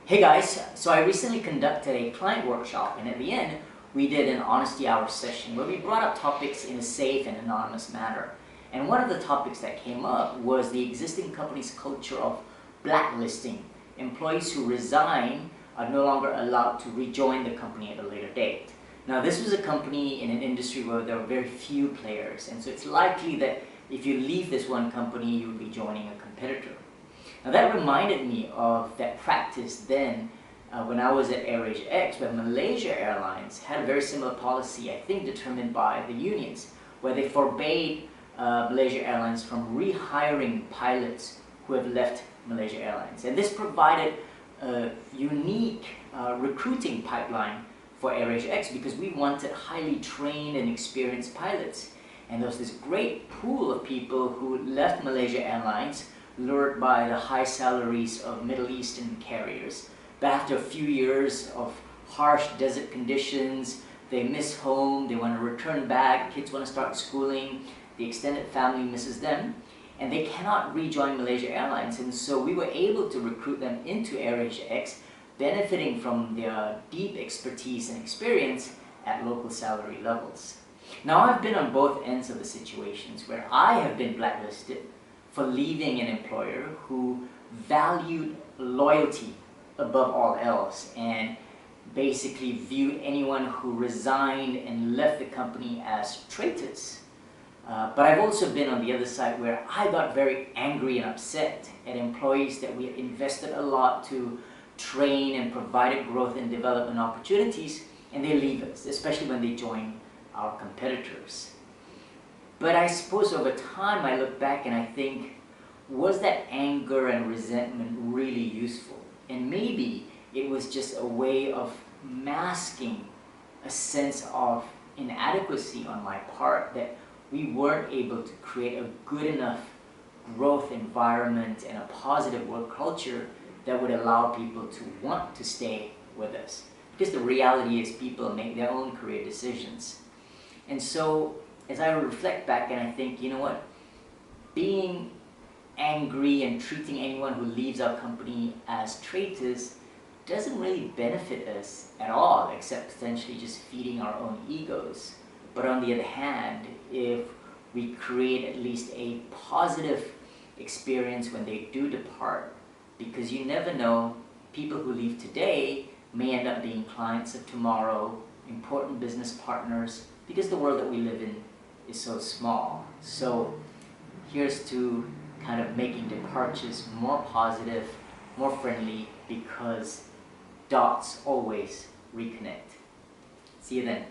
Hey guys, so I recently conducted a client workshop, and at the end we did an honesty hour session where we brought up topics in a safe and anonymous manner. And one of the topics that came up was the existing company's culture of blacklisting. Employees who resign are no longer allowed to rejoin the company at a later date. Now this was a company in an industry where there were very few players, and so it's likely that if you leave this one company, you'll be joining a competitor. Now that reminded me of that practice then when I was at AirAsia X, where Malaysia Airlines had a very similar policy, I think determined by the unions, where they forbade Malaysia Airlines from rehiring pilots who have left Malaysia Airlines. And this provided a unique recruiting pipeline for AirAsia X because we wanted highly trained and experienced pilots. And there was this great pool of people who left Malaysia Airlines lured by the high salaries of Middle Eastern carriers. But after a few years of harsh desert conditions, they miss home, they want to return back, kids want to start schooling, the extended family misses them, and they cannot rejoin Malaysia Airlines. And so we were able to recruit them into AirAsia X, benefiting from their deep expertise and experience at local salary levels. Now I've been on both ends of the situations where I have been blacklisted for leaving an employer who valued loyalty above all else and basically viewed anyone who resigned and left the company as traitors. But I've also been on the other side where I got very angry and upset at employees that we had invested a lot to train and provided growth and development opportunities, and they leave us, especially when they join our competitors. But I suppose over time I look back and I think, was that anger and resentment really useful? And maybe it was just a way of masking a sense of inadequacy on my part, that we weren't able to create a good enough growth environment and a positive work culture that would allow people to want to stay with us. Because the reality is people make their own career decisions. And so as I reflect back and I think, you know what, being angry and treating anyone who leaves our company as traitors doesn't really benefit us at all, except potentially just feeding our own egos. But on the other hand, if we create at least a positive experience when they do depart, because you never know, people who leave today may end up being clients of tomorrow, important business partners, because the world that we live in is so small. So here's to kind of making departures more positive, more friendly, because dots always reconnect. See you then.